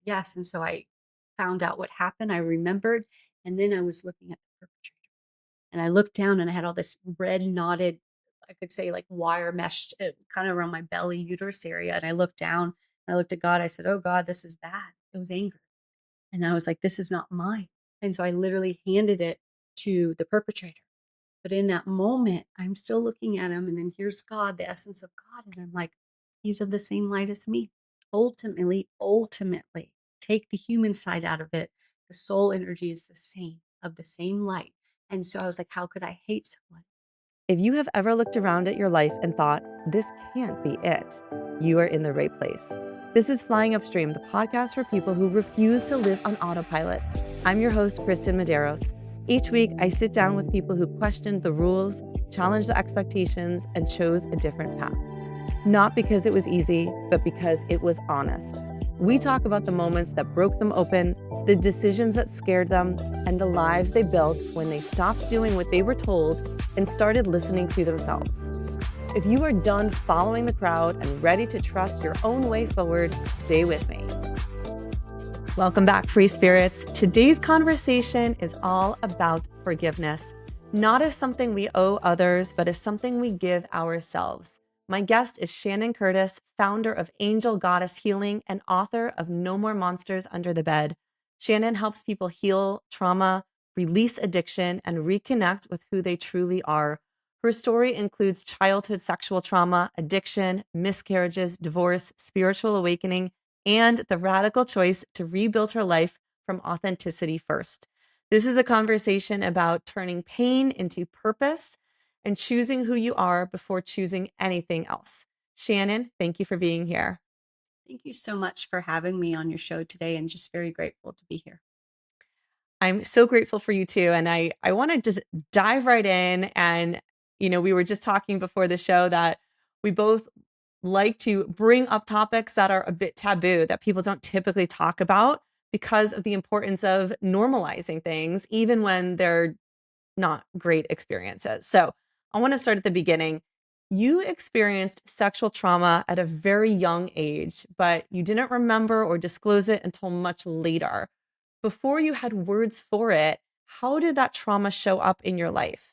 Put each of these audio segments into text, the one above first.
Yes. And so I found out what happened. I remembered. And then I was looking at the perpetrator. And I looked down and I had all this red knotted, I could say like wire meshed kind of around my belly, uterus area. And I looked down and I looked at God. I said, "Oh God, this is bad." It was anger. And I was like, "This is not mine." And so I literally handed it to the perpetrator. But in that moment, I'm still looking at him. And then here's God, the essence of God. And I'm like, he's of the same light as me. Ultimately, take the human side out of it. The soul energy is the same, of the same light. And so I was like, how could I hate someone? If you have ever looked around at your life and thought, this can't be it, you are in the right place. This is Flying Upstream, the podcast for people who refuse to live on autopilot. I'm your host, Kristen Medeiros. Each week, I sit down with people who questioned the rules, challenged the expectations, and chose a different path. Not because it was easy, but because it was honest. We talk about the moments that broke them open, the decisions that scared them, and the lives they built when they stopped doing what they were told and started listening to themselves. If you are done following the crowd and ready to trust your own way forward, stay with me. Welcome back, free spirits. Today's conversation is all about forgiveness, not as something we owe others, but as something we give ourselves. My guest is Shannon Curtis, founder of Angel Goddess Healing and author of No More Monsters Under the Bed. Shannon helps people heal trauma, release addiction, and reconnect with who they truly are. Her story includes childhood sexual trauma, addiction, miscarriages, divorce, spiritual awakening, and the radical choice to rebuild her life from authenticity first. This is a conversation about turning pain into purpose and choosing who you are before choosing anything else. Shannon, thank you for being here. Thank you so much for having me on your show today, and just very grateful to be here. I'm so grateful for you too. And I want to just dive right in. And, we were just talking before the show that we both like to bring up topics that are a bit taboo, that people don't typically talk about because of the importance of normalizing things, even when they're not great experiences. So I want to start at the beginning. You experienced sexual trauma at a very young age, but you didn't remember or disclose it until much later. Before you had words for it, how did that trauma show up in your life?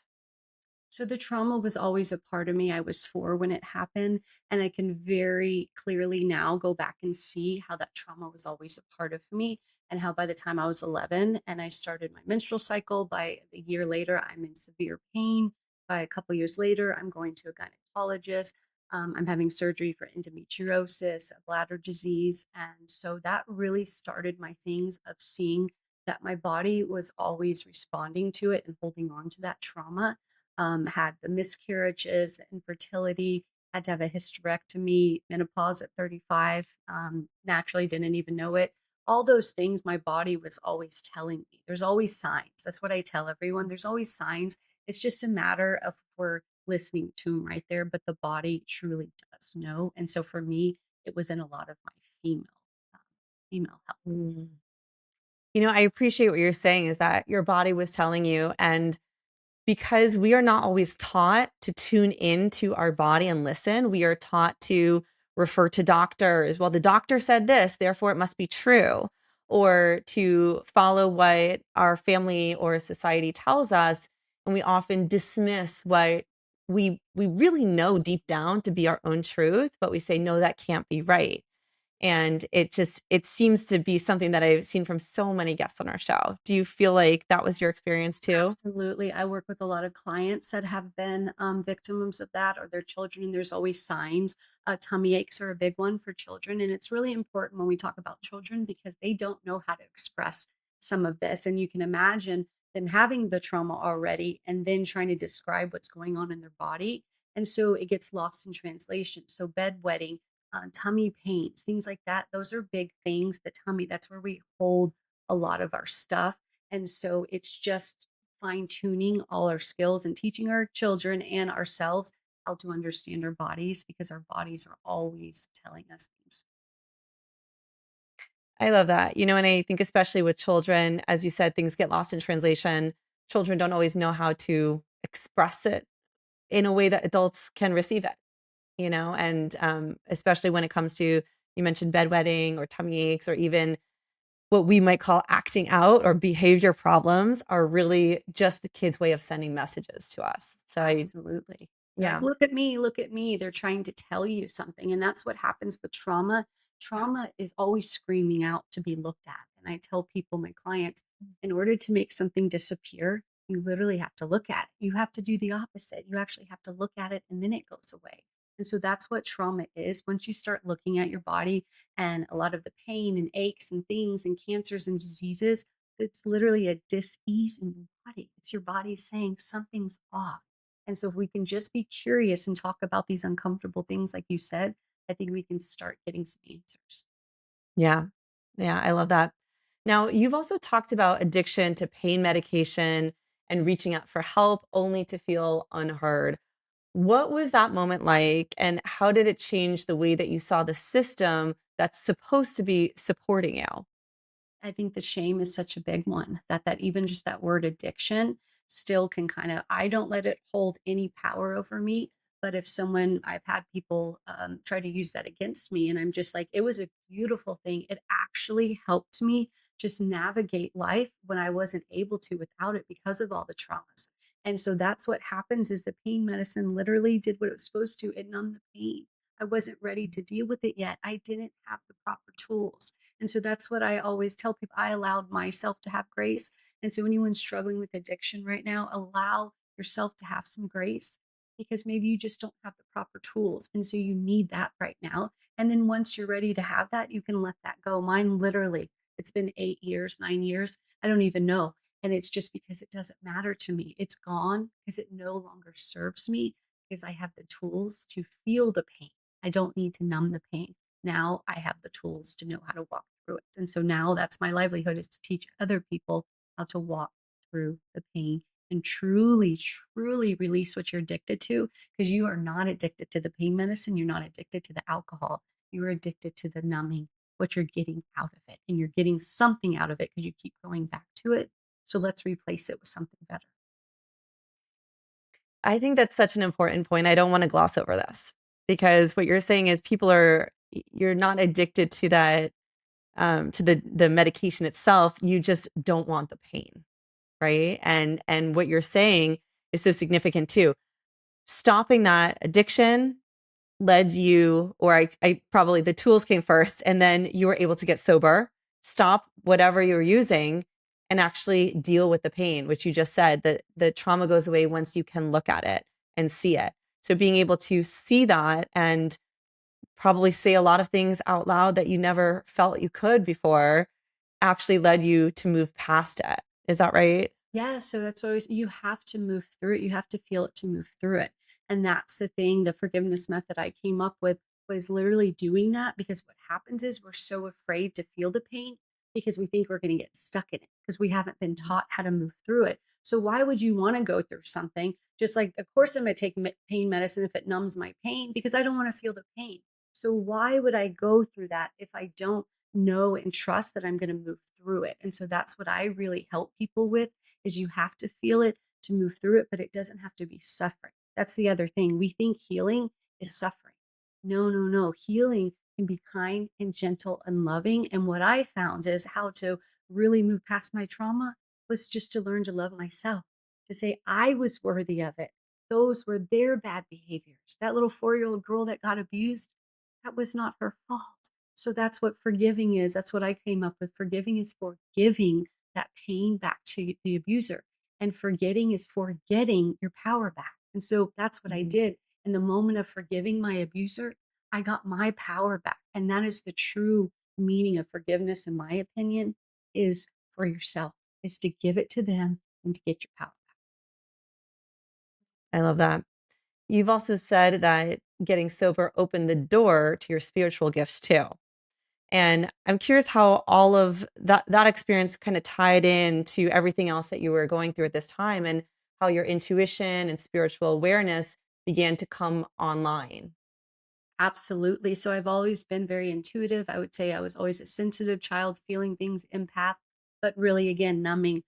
So the trauma was always a part of me. I was 4 when it happened, and I can very clearly now go back and see how that trauma was always a part of me, and how by the time I was 11 and I started my menstrual cycle, by a year later, I'm in severe pain. By a couple years later, I'm going to a gynecologist. I'm having surgery for endometriosis, a bladder disease. And so that really started my things of seeing that my body was always responding to it and holding on to that trauma. Had the miscarriages, the infertility, had to have a hysterectomy, menopause at 35, naturally didn't even know it. All those things my body was always telling me. There's always signs. That's what I tell everyone. There's always signs. It's just a matter of if we're listening to them right there, but the body truly does know. And so for me, it was in a lot of my um, female health. Mm. I appreciate what you're saying is that your body was telling you. And because we are not always taught to tune into our body and listen, we are taught to refer to doctors. Well, the doctor said this, therefore it must be true, or to follow what our family or society tells us. And we often dismiss what we really know deep down to be our own truth, but we say, no, that can't be right. And it seems to be something that I've seen from so many guests on our show. Do you feel like that was your experience too? Absolutely. I work with a lot of clients that have been victims of that or their children, and there's always signs. Tummy aches are a big one for children. And it's really important when we talk about children because they don't know how to express some of this. And you can imagine them having the trauma already and then trying to describe what's going on in their body. And so it gets lost in translation. So, bedwetting, tummy pains, things like that, those are big things. The tummy, that's where we hold a lot of our stuff. And so it's just fine tuning all our skills and teaching our children and ourselves how to understand our bodies because our bodies are always telling us things. I love that. And I think especially with children, as you said, things get lost in translation. Children don't always know how to express it in a way that adults can receive it, and especially when it comes to, you mentioned bedwetting or tummy aches or even what we might call acting out or behavior problems are really just the kids' way of sending messages to us. So Absolutely. They're like, yeah, "Look at me, look at me." They're trying to tell you something, and that's what happens with trauma. Trauma is always screaming out to be looked at, and I tell people, my clients, in order to make something disappear, you literally have to look at it. You have to do the opposite. You actually have to look at it, and then it goes away. And so that's what trauma is. Once you start looking at your body and a lot of the pain and aches and things and cancers and diseases, it's literally a dis-ease in your body. It's your body saying something's off. And so if we can just be curious and talk about these uncomfortable things, like you said, I think we can start getting some answers. yeah, yeah, I love that. Now, you've also talked about addiction to pain medication and reaching out for help only to feel unheard. What was that moment like, and how did it change the way that you saw the system that's supposed to be supporting you? I think the shame is such a big one, that even just that word addiction still can kind of, I don't let it hold any power over me. But if someone, I've had people try to use that against me, and I'm just like, it was a beautiful thing. It actually helped me just navigate life when I wasn't able to without it because of all the traumas. And so that's what happens is the pain medicine literally did what it was supposed to. It numbed the pain. I wasn't ready to deal with it yet. I didn't have the proper tools. And so that's what I always tell people. I allowed myself to have grace. And so anyone struggling with addiction right now, allow yourself to have some grace, because maybe you just don't have the proper tools. And so you need that right now. And then once you're ready to have that, you can let that go. Mine literally, it's been 8 years, 9 years. I don't even know. And it's just because it doesn't matter to me. It's gone because it no longer serves me, because I have the tools to feel the pain. I don't need to numb the pain. Now I have the tools to know how to walk through it. And so now that's my livelihood, is to teach other people how to walk through the pain and truly, truly release what you're addicted to, because you are not addicted to the pain medicine. You're not addicted to the alcohol. You're addicted to the numbing, what you're getting out of it. And you're getting something out of it because you keep going back to it. So let's replace it with something better. I think that's such an important point. I don't want to gloss over this because what you're saying is people are you're not addicted to that to the medication itself. You just don't want the pain, right? And what you're saying is so significant too. Stopping that addiction led you, or I probably the tools came first, and then you were able to get sober, stop whatever you were using, and actually deal with the pain, which you just said that the trauma goes away once you can look at it and see it. So being able to see that and probably say a lot of things out loud that you never felt you could before actually led you to move past it. Is that right? Yeah, so that's always, you have to move through it. You have to feel it to move through it. And that's the thing, the forgiveness method I came up with was literally doing that, because what happens is we're so afraid to feel the pain because we think we're going to get stuck in it because we haven't been taught how to move through it. So why would you want to go through something just like, of course I'm going to take pain medicine if it numbs my pain, because I don't want to feel the pain. So why would I go through that if I don't know and trust that I'm going to move through it? And so that's what I really help people with, is you have to feel it to move through it, but it doesn't have to be suffering. That's the other thing. We think healing is suffering. No, no, no. Healing can be kind and gentle and loving. And what I found is how to really move past my trauma was just to learn to love myself, to say I was worthy of it. Those were their bad behaviors. That little 4-year-old girl that got abused, that was not her fault. So that's what forgiving is. That's what I came up with. Forgiving is forgiving that pain back to the abuser. And forgetting is forgetting your power back. And so that's what I did. In the moment of forgiving my abuser, I got my power back. And that is the true meaning of forgiveness, in my opinion, is for yourself, is to give it to them and to get your power back. I love that. You've also said that getting sober opened the door to your spiritual gifts too. And I'm curious how all of that experience kind of tied in to everything else that you were going through at this time, and how your intuition and spiritual awareness began to come online. Absolutely. So I've always been very intuitive. I would say I was always a sensitive child, feeling things, empath, but really, again, numbing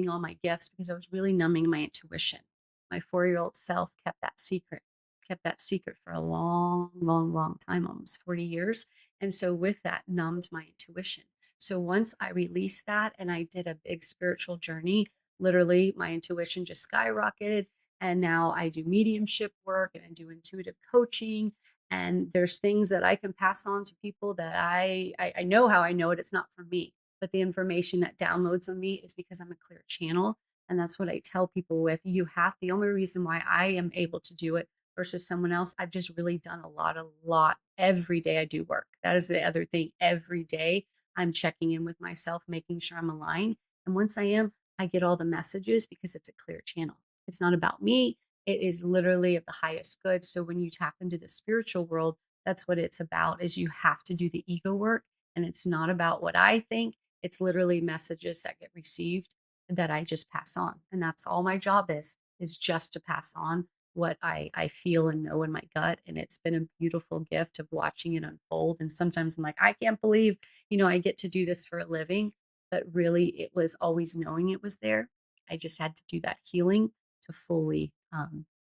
all my gifts, because I was really numbing my intuition. My 4-year-old self kept that secret for a long, long, long time, almost 40 years. And so with that, numbed my intuition. So once I released that and I did a big spiritual journey, literally my intuition just skyrocketed. And now I do mediumship work and I do intuitive coaching. And there's things that I can pass on to people that I know how I know it. It's not for me, but the information that downloads on me is because I'm a clear channel. And that's what I tell people with you have the only reason why I am able to do it versus someone else. I've just really done a lot every day. I do work. That is the other thing. Every day I'm checking in with myself, making sure I'm aligned. And once I am, I get all the messages because it's a clear channel. It's not about me. It is literally of the highest good. So when you tap into the spiritual world, that's what it's about is you have to do the ego work. And it's not about what I think. It's literally messages that get received that I just pass on. And that's all my job is just to pass on what I feel and know in my gut. And it's been a beautiful gift of watching it unfold. And sometimes I'm like, I can't believe, I get to do this for a living. But really, it was always knowing it was there. I just had to do that healing to fully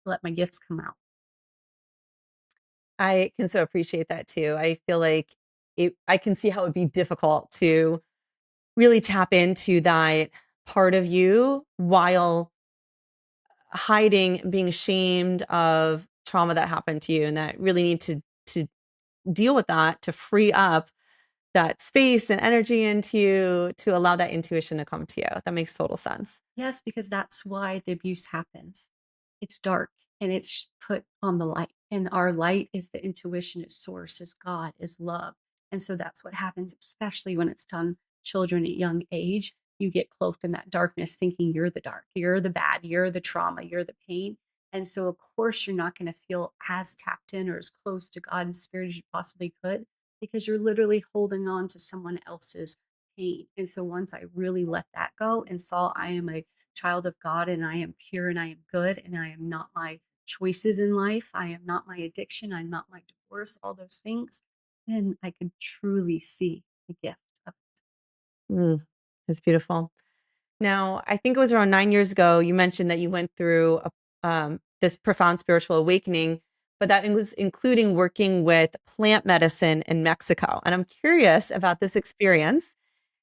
let my gifts come out. I can so appreciate that too. I feel like I can see how it would be difficult to really tap into that part of you while hiding, being ashamed of trauma that happened to you, and that really need to deal with that to free up that space and energy into you to allow that intuition to come to you. That makes total sense. Yes, because that's why the abuse happens. It's dark and it's put on the light. And our light is the intuition, is source, is God, is love. And so that's what happens, especially when it's done children at young age. You get cloaked in that darkness, thinking you're the dark, you're the bad, you're the trauma, you're the pain. And so, of course, you're not going to feel as tapped in or as close to God and spirit as you possibly could because you're literally holding on to someone else's pain. And so once I really let that go and saw I am a child of God and I am pure and I am good and I am not my choices in life, I am not my addiction, I'm not my divorce, all those things, then I could truly see the gift of it. Mm, that's beautiful. Now, I think it was around 9 years ago, you mentioned that you went through this profound spiritual awakening, but that was including working with plant medicine in Mexico. And I'm curious about this experience.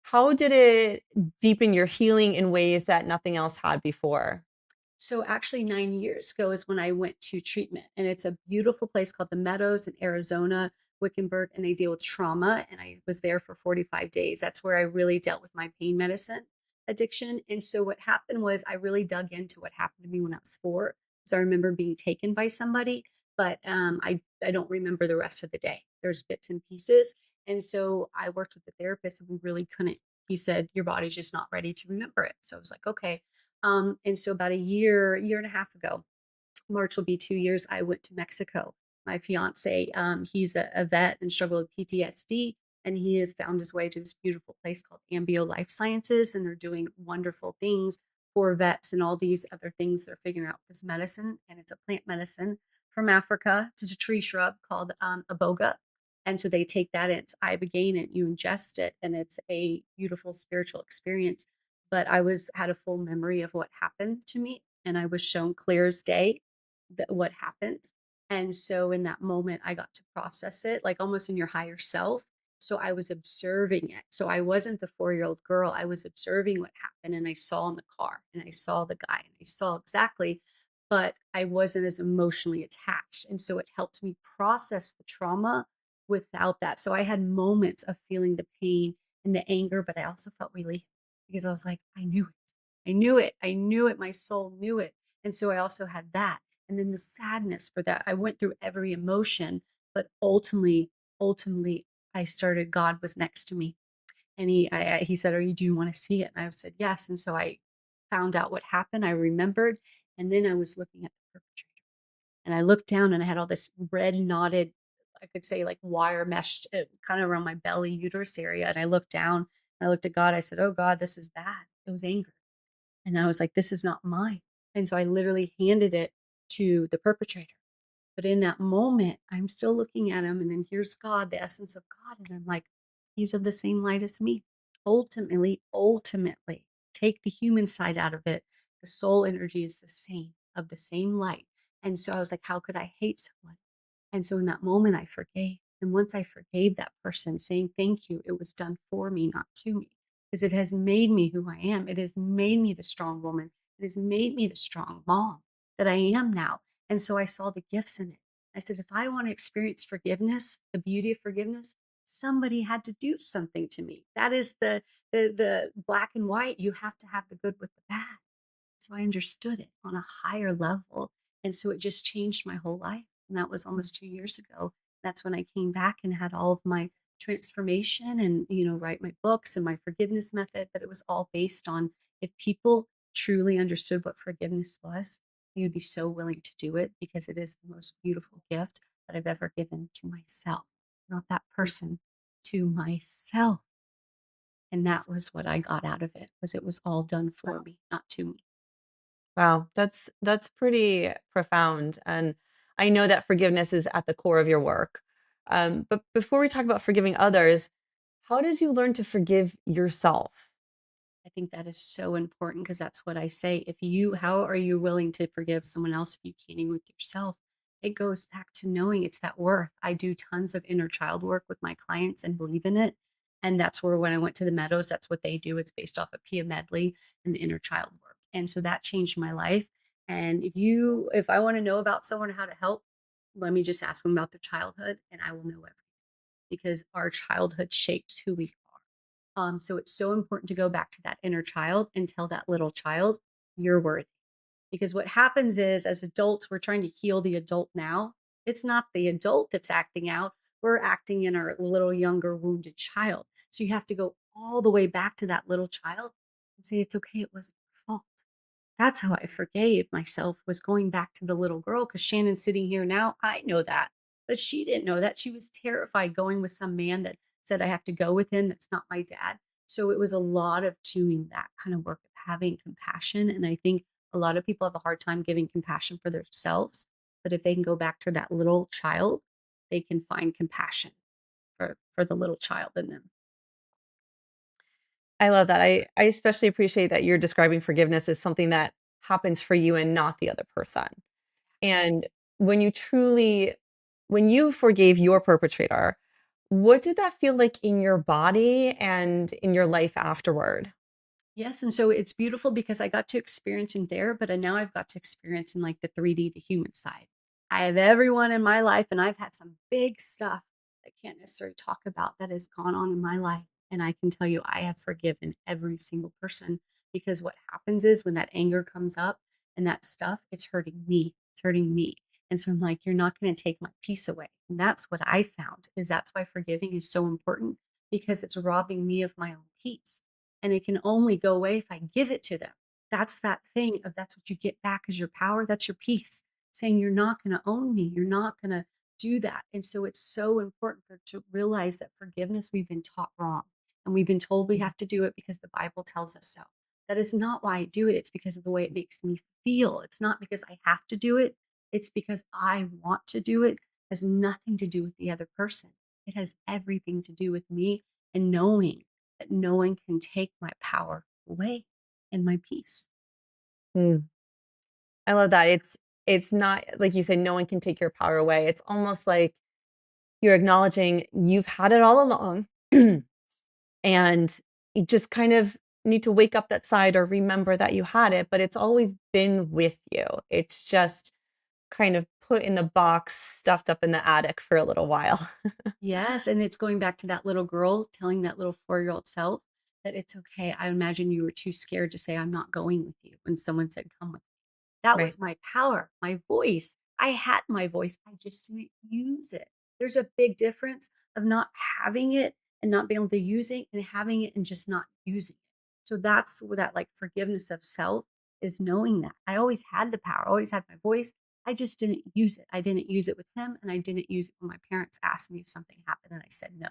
How did it deepen your healing in ways that nothing else had before? So actually 9 years ago is when I went to treatment, and it's a beautiful place called the Meadows in Arizona, Wickenburg, and they deal with trauma, and I was there for 45 days. That's where I really dealt with my pain medicine addiction, and so what happened was I really dug into what happened to me when I was 4, because I remember being taken by somebody, but, I don't remember the rest of the day. There's bits and pieces, and so I worked with the therapist, and we really couldn't he said, "Your body's just not ready to remember it." So I was like, "Okay." And so about a year and a half ago, March will be 2 years, I went to Mexico. My fiance, he's a vet and struggled with PTSD, and he has found his way to this beautiful place called Ambio Life Sciences, and they're doing wonderful things for vets and all these other things. They're figuring out this medicine, and it's a plant medicine from Africa. It's a tree shrub called iboga. And so they take that, and it's ibogaine, and you ingest it, and it's a beautiful spiritual experience. But I was had a full memory of what happened to me, and I was shown clear as day that what happened. And so in that moment, I got to process it like almost in your higher self. So I was observing it. So I wasn't the 4 year old girl. I was observing what happened and I saw in the car and I saw the guy and I saw exactly, but I wasn't as emotionally attached. And so it helped me process the trauma without that. So I had moments of feeling the pain and the anger, but I also felt relief because I was like, I knew it. I knew it. I knew it. My soul knew it. And so I also had that. And then the sadness for that. I went through every emotion, but ultimately, I started, God was next to me. And he said, do you want to see it? And I said, yes. And so I found out what happened. I remembered. And then I was looking at the perpetrator. And I looked down and I had all this red knotted, I could say like wire meshed kind of around my belly, uterus area. And I looked down and I looked at God. I said, oh God, this is bad. It was anger. And I was like, this is not mine. And so I literally handed it to the perpetrator. But in that moment, I'm still looking at him. And then here's God, the essence of God. And I'm like, he's of the same light as me. Ultimately, take the human side out of it. The soul energy is the same, of the same light. And so I was like, how could I hate someone? And so in that moment, I forgave And once I forgave that person, saying thank you, it was done for me, not to me, because it has made me who I am. It has made me the strong woman. It has made me the strong mom that I am now. And so I saw the gifts in it. I said, if I want to experience forgiveness, the beauty of forgiveness, somebody had to do something to me. That is the black and white. You have to have the good with the bad. So I understood it on a higher level. And so it just changed my whole life. And that was almost 2 years ago. That's when I came back and had all of my transformation and, write my books and my forgiveness method. But it was all based on if people truly understood what forgiveness was, they would be so willing to do it because it is the most beautiful gift that I've ever given to myself, not that person, to myself. And that was what I got out of it, was it was all done for me, not to me. Wow, that's pretty profound, and I know that forgiveness is at the core of your work. But before we talk about forgiving others, how did you learn to forgive yourself? I think that is so important because that's what I say. How are you willing to forgive someone else if you can't even with yourself? It goes back to knowing it's that worth. I do tons of inner child work with my clients and believe in it. And that's where when I went to the Meadows, that's what they do. It's based off of Pia Medley and the inner child work. And so that changed my life. And if I want to know about someone how to help, let me just ask them about their childhood and I will know everything because our childhood shapes who we are. So it's so important to go back to that inner child and tell that little child, you're worthy. Because what happens is, as adults, we're trying to heal the adult now. It's not the adult that's acting out. We're acting in our little younger wounded child. So you have to go all the way back to that little child and say, it's okay. It wasn't your fault. That's how I forgave myself, was going back to the little girl, because Shannon's sitting here now. I know that, but she didn't know that. She was terrified going with some man that said I have to go with him. That's not my dad. So it was a lot of doing that kind of work of having compassion. And I think a lot of people have a hard time giving compassion for themselves. But if they can go back to that little child, they can find compassion for the little child in them. I love that. I especially appreciate that you're describing forgiveness as something that happens for you and not the other person. And when you truly when you forgave your perpetrator, what did that feel like in your body and in your life afterward? Yes, and so it's beautiful because I got to experience in there, but now I've got to experience in like the 3D, the human side. I have everyone in my life, and I've had some big stuff I can't necessarily talk about that has gone on in my life. And I can tell you, I have forgiven every single person because what happens is when that anger comes up and that stuff, it's hurting me. It's hurting me. And so I'm like, you're not going to take my peace away. And that's what I found is that's why forgiving is so important because it's robbing me of my own peace and it can only go away if I give it to them. That's that thing of that's what you get back is your power. That's your peace, saying you're not going to own me. You're not going to do that. And so it's so important to realize that forgiveness we've been taught wrong. And we've been told we have to do it because the Bible tells us so. That is not why I do it. It's because of the way it makes me feel. It's not because I have to do it. It's because I want to do it. It has nothing to do with the other person. It has everything to do with me and knowing that no one can take my power away and my peace. Mm, I love that. It's not like you said, no one can take your power away. It's almost like you're acknowledging you've had it all along and you just kind of need to wake up that side or remember that you had it, but it's always been with you. It's just kind of put in the box, stuffed up in the attic for a little while. Yes. And it's going back to that little girl telling that little 4-year-old self that it's okay. I imagine you were too scared to say, I'm not going with you when someone said, come with me. That Right. was my power, my voice. I had my voice. I just didn't use it. There's a big difference of not having it and not being able to use it and having it and just not using it. So that's what that like forgiveness of self is, knowing that I always had the power, always had my voice. I just didn't use it. I didn't use it with him and I didn't use it when my parents asked me if something happened and I said no.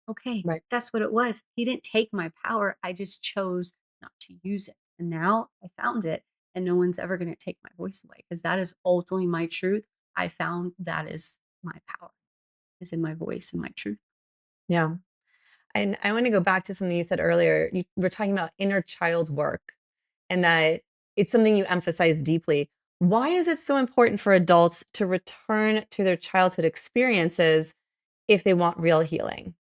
Okay, Right. that's what it was. He didn't take my power. I just chose not to use it. And now I found it, and no one's ever going to take my voice away because that is ultimately my truth. I found that is my power, is in my voice and my truth. Yeah. And I want to go back to something you said earlier. You were talking about inner child work and that it's something you emphasize deeply. Why is it so important for adults to return to their childhood experiences if they want real healing?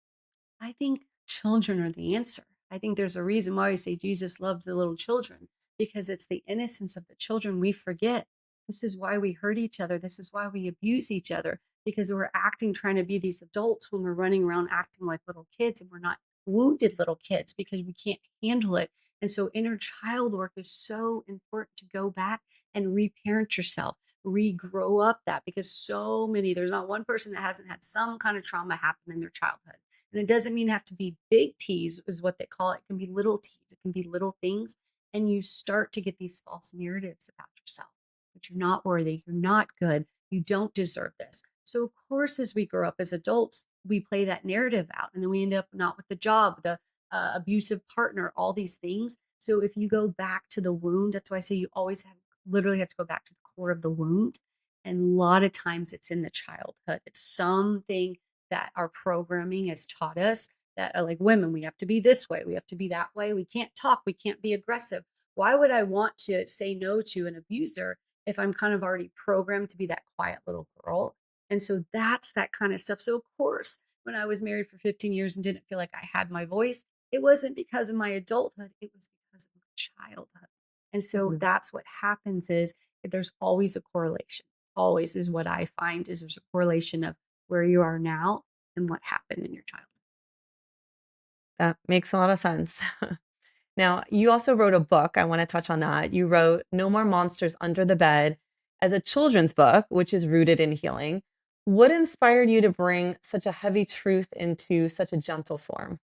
I think children are the answer. I think there's a reason why we say Jesus loved the little children, because it's the innocence of the children we forget. This is why we hurt each other. This is why we abuse each other, because we're acting, trying to be these adults when we're running around acting like little kids, and we're not wounded little kids because we can't handle it. And so inner child work is so important, to go back and reparent yourself, regrow up that, because so many, there's not one person that hasn't had some kind of trauma happen in their childhood. And it doesn't mean have to be big T's, is what they call it. It can be little T's. It can be little things. And you start to get these false narratives about yourself, that you're not worthy, you're not good, you don't deserve this. So of course, as we grow up as adults, we play that narrative out, and then we end up not with the job, the abusive partner, all these things. So if you go back to the wound, that's why I say you always have, literally have to go back to the core of the wound. And a lot of times it's in the childhood. It's something that our programming has taught us, that are like, women, we have to be this way, we have to be that way, we can't talk, we can't be aggressive. Why would I want to say no to an abuser if I'm kind of already programmed to be that quiet little girl? And so that's that kind of stuff. So of course, when I was married for 15 years and didn't feel like I had my voice, it wasn't because of my adulthood, it was because of my childhood. And so that's what happens, is there's always a correlation. Always, is what I find, is there's a correlation of where you are now and what happened in your childhood. That makes a lot of sense. Now, you also wrote a book. I want to touch on that. You wrote No More Monsters Under the Bed as a children's book, which is rooted in healing. What inspired you to bring such a heavy truth into such a gentle form?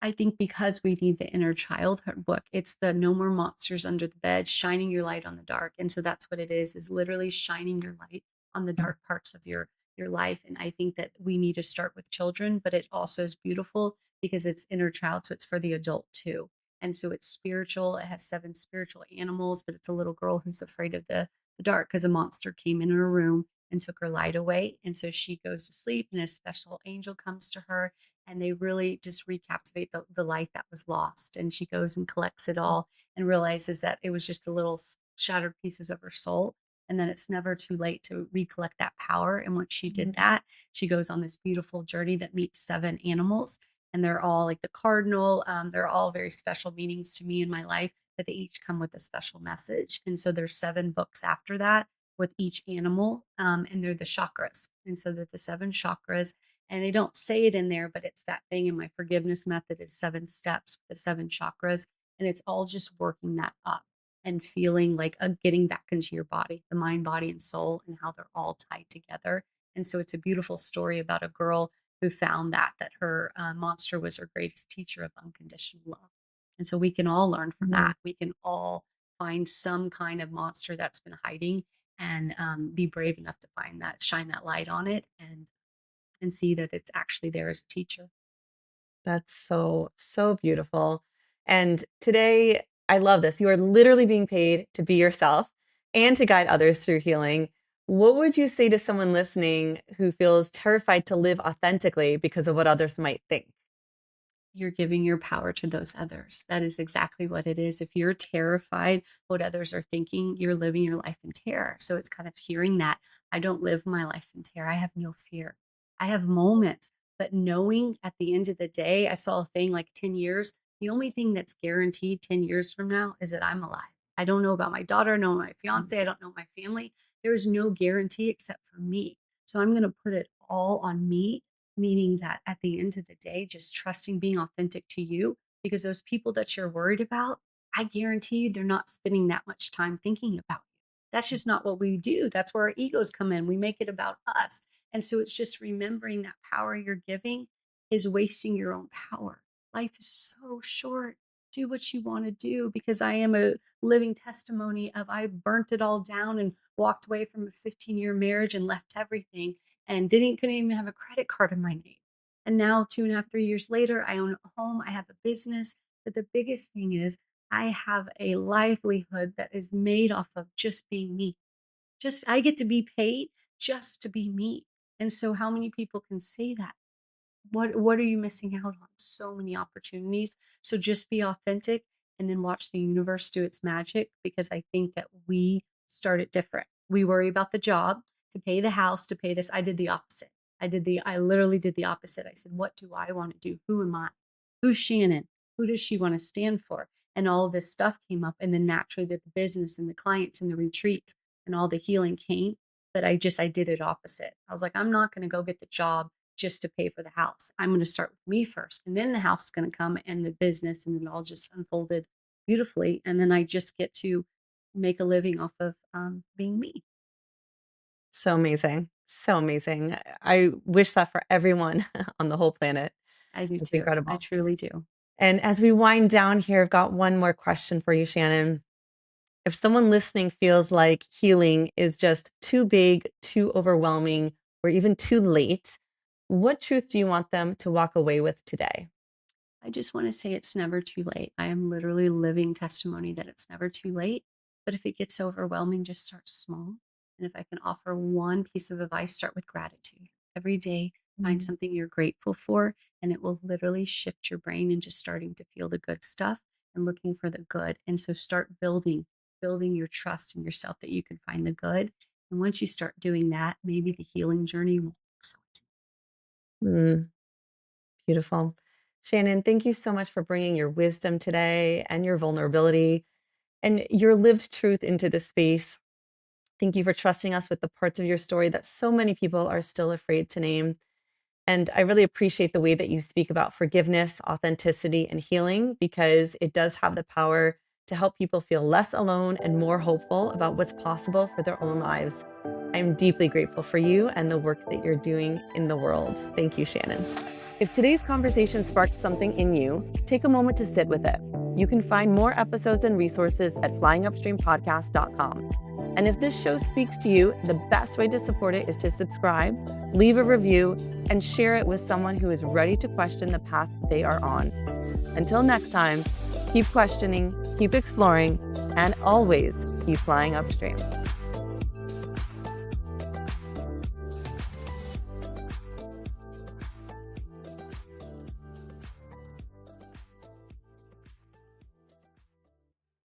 I think because we need the inner childhood book. It's the No More Monsters Under the Bed, shining your light on the dark. And so that's what it is literally shining your light on the dark parts of your life. And I think that we need to start with children, but it also is beautiful because it's inner child, so it's for the adult too. And so it's spiritual. It has 7 spiritual animals, but it's a little girl who's afraid of the dark because a monster came in her room and took her light away. And so she goes to sleep, and a special angel comes to her, and they really just recaptivate the light that was lost. And she goes and collects it all and realizes that it was just the little shattered pieces of her soul. And then it's never too late to recollect that power. And once she did that, she goes on this beautiful journey that meets 7 animals. And they're all like the cardinal. They're all very special meanings to me in my life, but they each come with a special message. And so there's 7 books after that with each animal. And they're the chakras. And so they're the 7 chakras, and they don't say it in there, but it's that thing in my forgiveness method, is 7 steps with the 7 chakras. And it's all just working that up and feeling like getting back into your body, the mind, body, and soul, and how they're all tied together. And so it's a beautiful story about a girl who found that her monster was her greatest teacher of unconditional love. And so we can all learn from Mhm. that. We can all find some kind of monster that's been hiding, and be brave enough to find that, shine that light on it, and see that it's actually there as a teacher. That's so, so beautiful. And today, I love this. You are literally being paid to be yourself and to guide others through healing. What would you say to someone listening who feels terrified to live authentically because of what others might think? You're giving your power to those others. That is exactly what it is. If you're terrified what others are thinking, you're living your life in terror. So it's kind of hearing that I don't live my life in terror. I have no fear. I have moments, but knowing at the end of the day, I saw a thing like 10 years. The only thing that's guaranteed 10 years from now is that I'm alive. I don't know about my daughter, I don't know my fiance, I don't know my family. There's no guarantee except for me. So I'm going to put it all on me, meaning that at the end of the day, just trusting being authentic to you, because those people that you're worried about, I guarantee you they're not spending that much time thinking about you. That's just not what we do. That's where our egos come in. We make it about us. And so it's just remembering that power you're giving is wasting your own power. Life is so short. Do what you want to do, because I am a living testimony of I burnt it all down and walked away from a 15-year marriage and left everything, and couldn't even have a credit card in my name. And now 2.5, 3 years later, I own a home, I have a business. But the biggest thing is I have a livelihood that is made off of just being me. Just I get to be paid just to be me. And so how many people can say that? What are you missing out on? So many opportunities. So just be authentic, and then watch the universe do its magic, because I think that we start it different. We worry about the job, to pay the house, to pay this. I did the opposite. I literally did the opposite. I said, what do I want to do? Who am I? Who's Shannon? Who does she want to stand for? And all of this stuff came up. And then naturally that the business and the clients and the retreats and all the healing came, that I did it opposite. I was like, I'm not going to go get the job just to pay for the house. I'm going to start with me first. And then the house is going to come and the business, and it all just unfolded beautifully. And then I just get to make a living off of being me. So amazing. So amazing. I wish that for everyone on the whole planet. I do It's too. I incredible. truly do. And as we wind down here, I've got one more question for you, Shannon. If someone listening feels like healing is just too big, too overwhelming, or even too late, what truth do you want them to walk away with today? I just want to say it's never too late. I am literally living testimony that it's never too late. But if it gets overwhelming, just start small. And if I can offer one piece of advice, start with gratitude. Every day, find Mm. something you're grateful for, and it will literally shift your brain into starting to feel the good stuff and looking for the good. And so start building your trust in yourself that you can find the good. And once you start doing that, maybe the healing journey will so Mm, beautiful. Shannon, thank you so much for bringing your wisdom today and your vulnerability and your lived truth into this space. Thank you for trusting us with the parts of your story that so many people are still afraid to name. And I really appreciate the way that you speak about forgiveness, authenticity, and healing, because it does have the power to help people feel less alone and more hopeful about what's possible for their own lives. I'm deeply grateful for you and the work that you're doing in the world. Thank you, Shannon. If today's conversation sparked something in you, take a moment to sit with it. You can find more episodes and resources at flyingupstreampodcast.com. And if this show speaks to you, the best way to support it is to subscribe, leave a review, and share it with someone who is ready to question the path they are on. Until next time, keep questioning, keep exploring, and always keep flying upstream.